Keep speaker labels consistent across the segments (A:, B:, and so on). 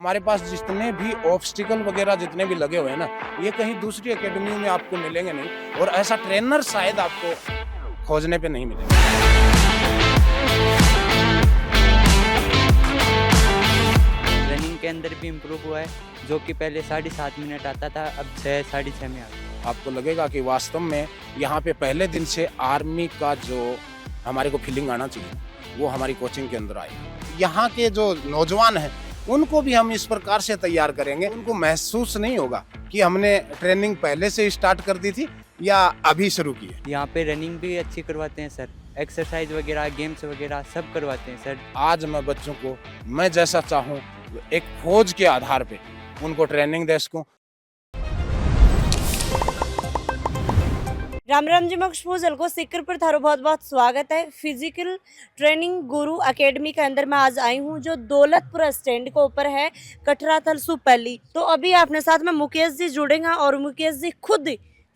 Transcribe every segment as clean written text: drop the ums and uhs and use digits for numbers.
A: हमारे पास जितने भी ऑब्स्टिकल वगैरह जितने भी लगे हुए हैं ना, ये कहीं दूसरी एकेडमी में आपको मिलेंगे नहीं और ऐसा ट्रेनर शायद आपको खोजने पे नहीं मिलेगा।
B: रनिंग के अंदर भी इम्प्रूव हुआ है, जो कि पहले 7.5 मिनट आता था, अब 6 साढ़े 6 में आ गया।
A: आपको लगेगा कि वास्तव में यहाँ पे पहले दिन से आर्मी का जो हमारे को फीलिंग आना चाहिए, वो हमारी कोचिंग के अंदर आएगा। यहाँ के जो नौजवान हैं, उनको भी हम इस प्रकार से तैयार करेंगे, उनको महसूस नहीं होगा कि हमने ट्रेनिंग पहले से स्टार्ट कर दी थी या अभी शुरू की है।
B: यहाँ पे रनिंग भी अच्छी करवाते हैं सर, एक्सरसाइज वगैरह, गेम्स वगैरह सब करवाते हैं सर।
A: आज मैं बच्चों को मैं जैसा चाहूँ एक फौज के आधार पे उनको ट्रेनिंग दे सकूँ।
C: राम राम जी, मैं खुशबू जलको सीकर पर थारो बहुत बहुत स्वागत है। फिजिकल ट्रेनिंग गुरु एकेडमी के अंदर मैं आज आई हूँ, जो दौलतपुरा स्टैंड के ऊपर है, कटरा थलसू पल्ली। तो अभी अपने साथ में मुकेश जी जुड़ेंगे और मुकेश जी खुद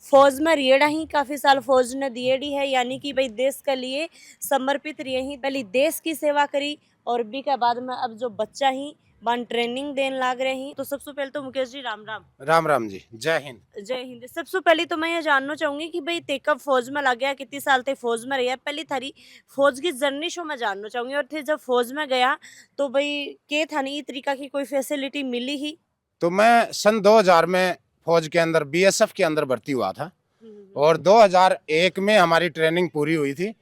C: फौज में रिएड़ा ही, काफी साल फौज ने दिएड़ी है, यानी कि भाई देश के लिए समर्पित रहे ही, पहले देश की सेवा करी और बी के बाद में अब जो बच्चा ही बन ट्रेनिंग देने लाग रहे हैं। तो सबसे पहले तो मुकेश जी राम राम।
A: राम राम जी, जय हिंद।
C: जय हिंद। सबसे पहले तो मैं ये जानना चाहूंगी कि भाई ते कब फौज में लग गया, कितने साल थे फौज में रहा, पहली थारी फौज की जर्नी शो मैं जानना चाहूंगी। और थे जब फौज में गया तो भाई के था नहीं तरीका की कोई फैसिलिटी मिली ही?
A: तो मैं सन 2000 में फौज के अंदर बीएसएफ के अंदर भर्ती हुआ था और 2001 में हमारी ट्रेनिंग पूरी हुई थी।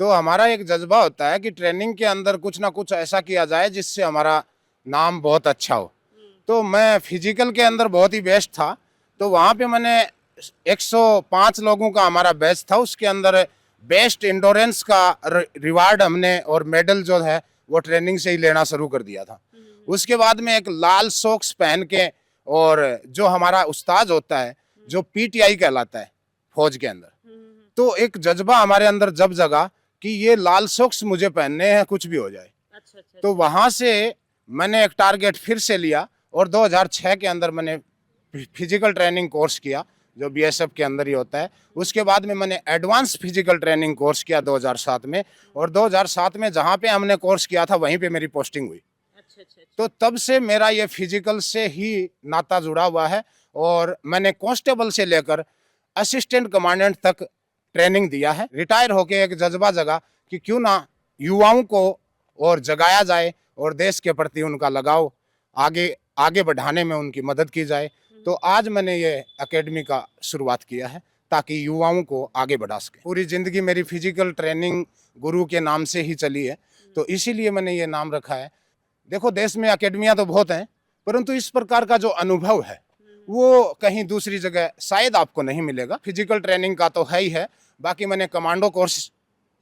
A: तो हमारा एक जज्बा होता है कि ट्रेनिंग के अंदर कुछ ना कुछ ऐसा किया जाए जिससे हमारा नाम बहुत अच्छा हो। तो मैं फिजिकल के अंदर बहुत ही बेस्ट था, तो वहाँ पे मैंने 105 लोगों का हमारा बैच था, उसके अंदर बेस्ट इंडोरेंस का रिवार्ड हमने और मेडल जो है वो ट्रेनिंग से ही लेना शुरू कर दिया था। उसके बाद में एक लाल सॉक्स पहन के, और जो हमारा उस्ताद होता है जो पीटीआई कहलाता है फौज के अंदर, तो एक जज्बा हमारे अंदर जब जगा कि ये लाल सॉक्स मुझे पहनने हैं कुछ भी हो जाए। तो वहाँ से मैंने एक टारगेट फिर से लिया और 2006 के अंदर मैंने फिजिकल ट्रेनिंग कोर्स किया जो बीएसएफ के अंदर ही होता है। उसके बाद में मैंने एडवांस फिजिकल ट्रेनिंग कोर्स किया 2007 में, और 2007 में जहाँ पे हमने कोर्स किया था वहीं पे मेरी पोस्टिंग हुई। तो तब से मेरा ये फिजिकल से ही नाता जुड़ा हुआ है और मैंने कांस्टेबल से लेकर असिस्टेंट कमांडेंट तक ट्रेनिंग दिया है। रिटायर होके एक जज्बा जगा कि क्यों ना युवाओं को और जगाया जाए और देश के प्रति उनका लगाव आगे बढ़ाने में उनकी मदद की जाए। तो आज मैंने ये एकेडमी का शुरुआत किया है ताकि युवाओं को आगे बढ़ा सके। पूरी जिंदगी मेरी फिजिकल ट्रेनिंग गुरु के नाम से ही चली है, तो इसीलिए मैंने ये नाम रखा है। देखो, देश में एकेडमियां तो बहुत हैं, परंतु इस प्रकार का जो अनुभव है वो कहीं दूसरी जगह शायद आपको नहीं मिलेगा। फिजिकल ट्रेनिंग का तो है ही है, बाकी मैंने कमांडो कोर्स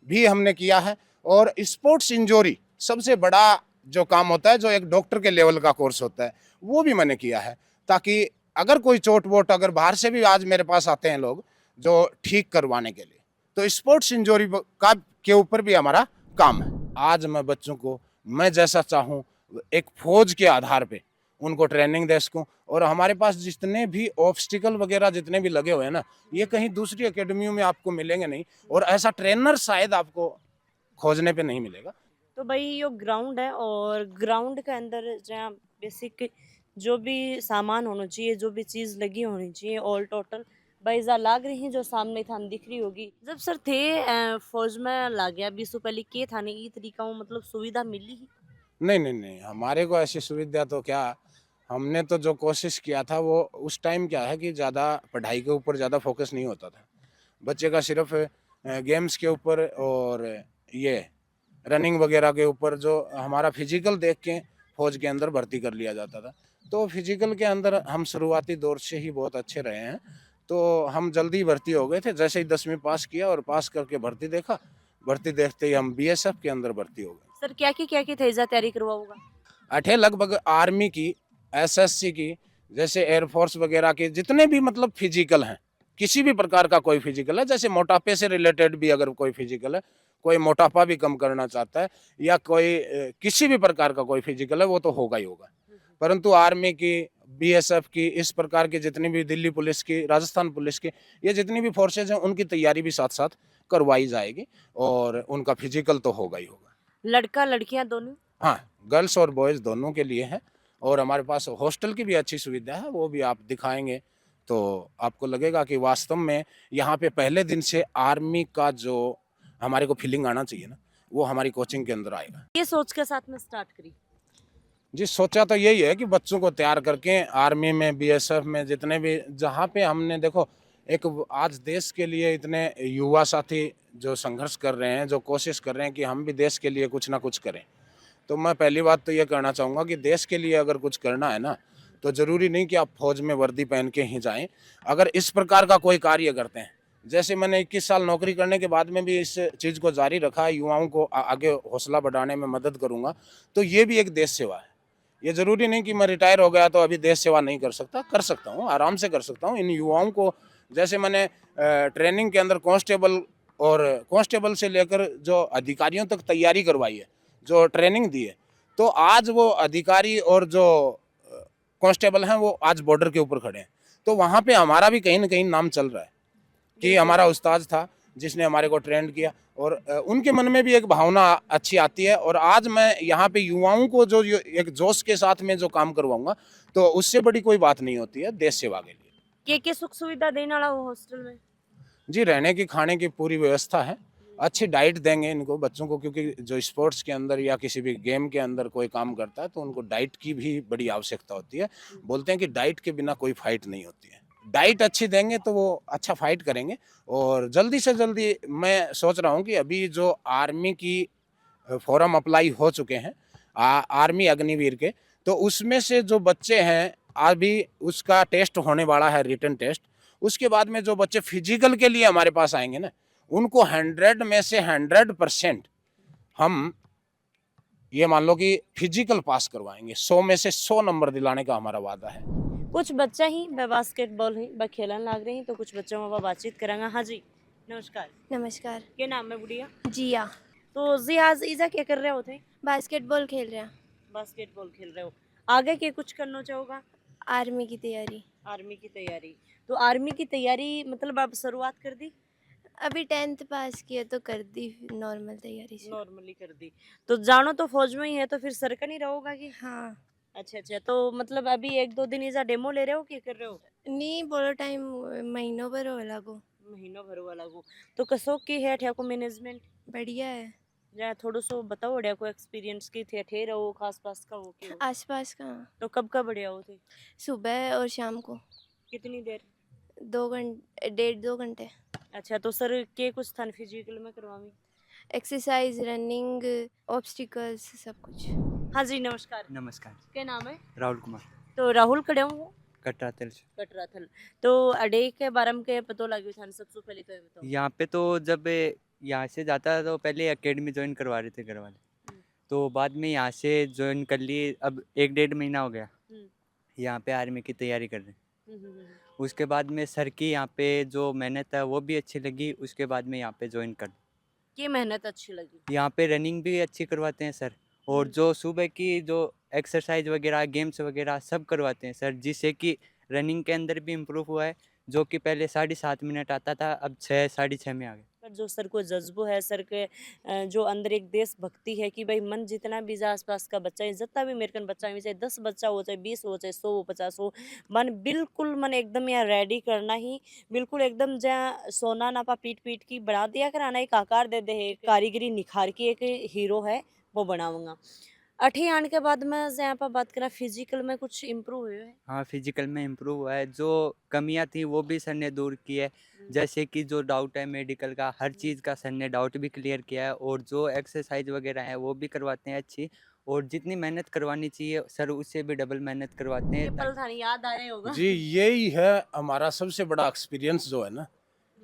A: भी हमने किया है, और स्पोर्ट्स इंजरी सबसे बड़ा जो काम होता है, जो एक डॉक्टर के लेवल का कोर्स होता है, वो भी मैंने किया है, ताकि अगर कोई चोट वोट, अगर बाहर से भी आज मेरे पास आते हैं लोग जो ठीक करवाने के लिए, तो स्पोर्ट्स इंजरी का के ऊपर भी हमारा काम है। आज मैं बच्चों को मैं जैसा चाहूँ एक फौज के आधार पे उनको ट्रेनिंग दे सकूँ, और हमारे पास जितने भी ऑब्स्टिकल वगैरह जितने भी लगे हुए हैं ना, ये कहीं दूसरी एकेडमियों में आपको मिलेंगे नहीं और ऐसा ट्रेनर शायद आपको खोजने पे नहीं मिलेगा।
C: तो भाई ये ग्राउंड है और ग्राउंड के अंदर जहाँ बेसिक जो भी सामान होना चाहिए, जो भी चीज़ लगी होनी चाहिए, ऑल टोटल बैजा लाग रही है जो सामने थान दिख रही होगी। जब सर थे फौज में ला गया 20 पहले के थाने ई तरीका हो, मतलब सुविधा मिली ही?
A: नहीं नहीं नहीं, हमारे को ऐसी सुविधा तो क्या, हमने तो जो कोशिश किया था वो उस टाइम क्या है कि ज़्यादा पढ़ाई के ऊपर ज़्यादा फोकस नहीं होता था बच्चे का, सिर्फ गेम्स के ऊपर और ये रनिंग वगैरह के ऊपर जो हमारा फिजिकल देख के फौज के अंदर भर्ती कर लिया जाता था। तो फिजिकल के अंदर हम शुरुआती दौर से ही बहुत अच्छे रहे हैं, तो हम जल्दी भर्ती हो गए थे। जैसे ही 10वीं पास किया और पास करके भर्ती देखा, भर्ती देखते ही हम बीएसएफ के अंदर भर्ती हो गए।
C: सर क्या की थेजा तैयारी करवाओगा?
A: अठे लगभग आर्मी की, एसएससी की, जैसे एयरफोर्स वगैरह के जितने भी मतलब फिजिकल हैं, किसी भी प्रकार का कोई फिजिकल है, जैसे मोटापे से रिलेटेड भी अगर कोई फिजिकल है, कोई मोटापा भी कम करना चाहता है, या कोई किसी भी प्रकार का कोई फिजिकल है, वो तो होगा ही होगा। परंतु आर्मी की, बीएसएफ की, इस प्रकार की जितनी भी, दिल्ली पुलिस की, राजस्थान पुलिस की, ये जितनी भी फोर्सेज हैं उनकी तैयारी भी साथ साथ करवाई जाएगी और उनका फिजिकल तो होगा ही होगा।
C: लड़का लड़कियां दोनों?
A: हाँ, गर्ल्स और बॉयज़ दोनों के लिए है। और हमारे पास हॉस्टल की भी अच्छी सुविधा है, वो भी आप दिखाएंगे तो आपको लगेगा कि वास्तव में यहाँ पे पहले दिन से आर्मी का जो हमारे को फीलिंग आना चाहिए ना, वो हमारी कोचिंग के अंदर आएगा।
C: ये सोच के साथ में स्टार्ट करी।
A: जी, सोचा तो यही है कि बच्चों को तैयार करके आर्मी में, बीएसएफ में, जितने भी जहाँ पे हमने देखो एक आज देश के लिए इतने युवा साथी जो संघर्ष कर रहे हैं, जो कोशिश कर रहे हैं कि हम भी देश के लिए कुछ ना कुछ करें। तो मैं पहली बात तो ये कहना चाहूँगा कि देश के लिए अगर कुछ करना है ना, तो ज़रूरी नहीं कि आप फौज में वर्दी पहन के ही जाएं। अगर इस प्रकार का कोई कार्य करते हैं, जैसे मैंने 21 साल नौकरी करने के बाद में भी इस चीज़ को जारी रखा है, युवाओं को आगे हौसला बढ़ाने में मदद करूँगा, तो ये भी एक देश सेवा है। ये ज़रूरी नहीं कि मैं रिटायर हो गया तो अभी देश सेवा नहीं कर सकता, कर सकता हूँ, आराम से कर सकता हूँ। इन युवाओं को जैसे मैंने ट्रेनिंग के अंदर कांस्टेबल से लेकर जो अधिकारियों तक तैयारी करवाई है, जो ट्रेनिंग दी है, तो आज वो अधिकारी और जो कांस्टेबल हैं वो आज बॉर्डर के ऊपर खड़े हैं। तो वहाँ पे हमारा भी कहीं ना कहीं नाम चल रहा है कि हमारा उस्ताद था जिसने हमारे को ट्रेंड किया, और उनके मन में भी एक भावना अच्छी आती है। और आज मैं यहाँ पे युवाओं को जो एक जोश के साथ में जो काम करवाऊंगा, तो उससे बड़ी कोई बात नहीं होती है देश सेवा के लिए।
C: के सुख सुविधा देने वाला वो हॉस्टल में?
A: जी, रहने की, खाने की पूरी व्यवस्था है, अच्छी डाइट देंगे इनको बच्चों को, क्योंकि जो स्पोर्ट्स के अंदर या किसी भी गेम के अंदर कोई काम करता है तो उनको डाइट की भी बड़ी आवश्यकता होती है। बोलते हैं कि डाइट के बिना कोई फाइट नहीं होती है। डाइट अच्छी देंगे तो वो अच्छा फाइट करेंगे। और जल्दी से जल्दी मैं सोच रहा हूँ कि अभी जो आर्मी की फॉर्म अप्लाई हो चुके हैं, आर्मी अग्निवीर के, तो उसमें से जो बच्चे हैं अभी उसका टेस्ट होने वाला है, रिटन टेस्ट। उसके बाद में जो बच्चे फिजिकल के लिए हमारे पास आएंगे ना, उनको 100 में से 100% हम ये मान लो कि फिजिकल पास करवाएंगे। 100 में से 100 नंबर दिलाने का हमारा वादा है।
C: कुछ बच्चा ही बास्केटबॉल ही खेलन लाग रहे हैं, तो कुछ बच्चों में बातचीत करांगा। हाँ जी, नमस्कार।
D: नमस्कार।
C: क्या नाम है बुढ़िया?
D: जिया।
C: तो जी आज ईजा क्या कर रहे होते?
D: बास्केटबॉल खेल रहे हैं।
C: बास्केटबॉल खेल रहे हो। आगे के कुछ करना चाहोगा?
D: आर्मी की तैयारी।
C: आर्मी की तैयारी। तो आर्मी की तैयारी मतलब आप शुरुआत कर दी?
D: अभी 10th पास किया तो कर दी नॉर्मल तैयारी से।
C: नॉर्मली कर दी। तो जानो तो फौज में ही है, तो फिर सर का नहीं रहोगा कि?
D: हाँ।
C: अच्छा, तो मतलब अभी 1-2 दिन इजा डेमो ले रहे हो, क्या कर रहे हो?
D: नहीं बोलो टाइम महीनों भर हो लागो।
C: महीनों भर वाला को। तो कसो की है ठेको मैनेजमेंट?
D: बढ़िया है।
C: जरा थोड़ो सो बताओ बढ़िया को एक्सपीरियंस की थे ठे रहो खास पास का हो के हो?
D: आसपास का।
C: तो कब का बढ़िया हो थे?
D: सुबह और शाम को।
C: कितनी देर?
D: 2 घंटे, 1.5-2 घंटे।
C: अच्छा, तो सर के कुछ थान फिजिकल में करवावी?
D: एक्सरसाइज, रनिंग, ऑब्स्टिकल्स, सब कुछ।
C: हाँ जी, नमस्कार।
B: नमस्कार।
C: क्या नाम है?
B: राहुल कुमार,
C: तो राहुल खड़े हूँ
B: कटरा तेल से।
C: कटराथल। तो अडे के बारे में के पतो लगे थान सबसे पहले तो ये बताओ।
B: यहाँ पे तो जब यहाँ से जाता था तो पहले एकेडमी ज्वाइन करवा रहे थे घर वाले,
C: हम्म।
B: तो बाद में यहाँ से ज्वाइन कर लिए। अब 1-1.5 महीना हो गया
C: हम्म।
B: यहाँ पे आर्मी की तैयारी कर रहे हैं।
C: हम्म।
B: उसके बाद में सर की यहाँ पे जो मेहनत है वो भी अच्छी लगी। उसके बाद में यहाँ पे ज्वाइन कर,
C: ये मेहनत अच्छी लगी।
B: यहाँ पे रनिंग भी अच्छी करवाते हैं सर, और जो सुबह की जो एक्सरसाइज वगैरह, गेम्स वगैरह सब करवाते हैं सर, जिससे कि रनिंग के अंदर भी इम्प्रूव हुआ है। जो कि पहले 7.5 मिनट आता था, अब 6-6.5 में आ गया।
C: पर जो सर को जज्बो है, सर के जो अंदर एक देशभक्ति है कि भाई मन जितना भी जा आसपास का बच्चा है, जितना भी अमेरिकन बच्चा है, चाहे 10 बच्चा हो, चाहे 20 हो, चाहे 100 हो, 50 हो, मन बिल्कुल मन एकदम यहाँ रेडी करना ही, बिल्कुल एकदम जहाँ सोना नापा पीट पीट की बना दिया कराना, एक आकार दे दे है, कारीगरी निखार की एक हीरो है वो बनाऊंगा। 8 आने के बाद में यहाँ पर बात करें फिजिकल में कुछ इम्प्रूव हुए है?
B: हाँ, फिजिकल में इम्प्रूव हुआ है। जो कमियां थी वो भी सर ने दूर की है। जैसे कि जो डाउट है मेडिकल का, हर चीज़ का सर ने डाउट भी क्लियर किया है। और जो एक्सरसाइज वगैरह है वो भी करवाते हैं अच्छी, और जितनी मेहनत करवानी चाहिए सर उससे भी डबल मेहनत करवाते
C: ये
B: हैं।
C: पल था नहीं, याद आ रहे होगा।
A: जी, यही है हमारा सबसे बड़ा एक्सपीरियंस जो है ना,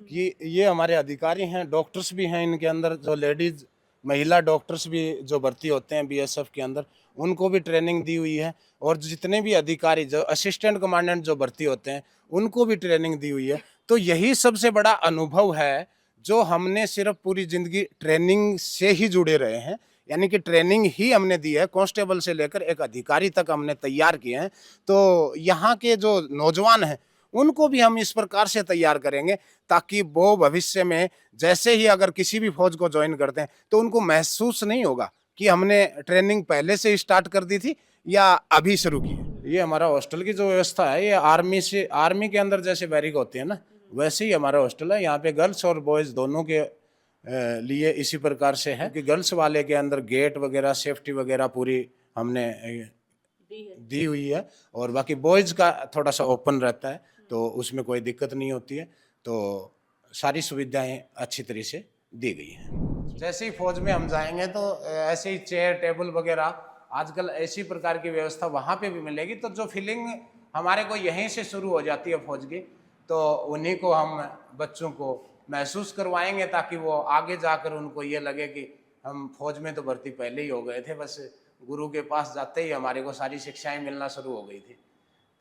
A: कि ये हमारे अधिकारी हैं, डॉक्टर्स भी हैं इनके अंदर, जो लेडीज महिला डॉक्टर्स भी जो भर्ती होते हैं बीएसएफ के अंदर, उनको भी ट्रेनिंग दी हुई है। और जितने भी अधिकारी जो असिस्टेंट कमांडेंट जो भर्ती होते हैं उनको भी ट्रेनिंग दी हुई है। तो यही सबसे बड़ा अनुभव है जो हमने सिर्फ पूरी जिंदगी ट्रेनिंग से ही जुड़े रहे हैं, यानी कि ट्रेनिंग ही हमने दी है, कांस्टेबल से लेकर एक अधिकारी तक हमने तैयार किए हैं। तो यहाँ के जो नौजवान हैं उनको भी हम इस प्रकार से तैयार करेंगे ताकि वो भविष्य में जैसे ही अगर किसी भी फौज को ज्वाइन करते हैं तो उनको महसूस नहीं होगा कि हमने ट्रेनिंग पहले से स्टार्ट कर दी थी या अभी शुरू की है। ये हमारा हॉस्टल की जो व्यवस्था है, ये आर्मी के अंदर जैसे बैरिक होते हैं ना, वैसे ही हमारा हॉस्टल है। यहाँ पे गर्ल्स और बॉयज़ दोनों के लिए इसी प्रकार से है कि गर्ल्स वाले के अंदर गेट वगैरह सेफ्टी वगैरह पूरी हमने दी हुई है, और बाकी बॉयज़ का थोड़ा सा ओपन रहता है, तो उसमें कोई दिक्कत नहीं होती है। तो सारी सुविधाएं अच्छी तरह से दी गई हैं। जैसे ही फौज में हम जाएंगे तो ऐसे ही चेयर टेबल वगैरह आजकल ऐसी प्रकार की व्यवस्था वहाँ पे भी मिलेगी। तो जो फीलिंग हमारे को यहीं से शुरू हो जाती है फौज की, तो उन्हीं को हम बच्चों को महसूस करवाएंगे, ताकि वो आगे जाकर उनको ये लगे कि हम फौज में तो भर्ती पहले ही हो गए थे, बस गुरु के पास जाते ही हमारे को सारी शिक्षाएं मिलना शुरू हो गई थी।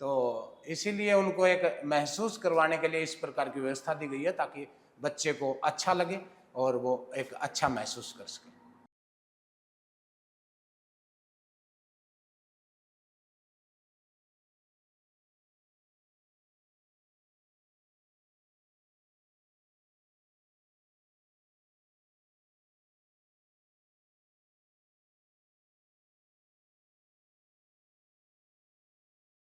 A: तो इसीलिए उनको एक महसूस करवाने के लिए इस प्रकार की व्यवस्था दी गई है, ताकि बच्चे को अच्छा लगे और वो एक अच्छा महसूस कर सके।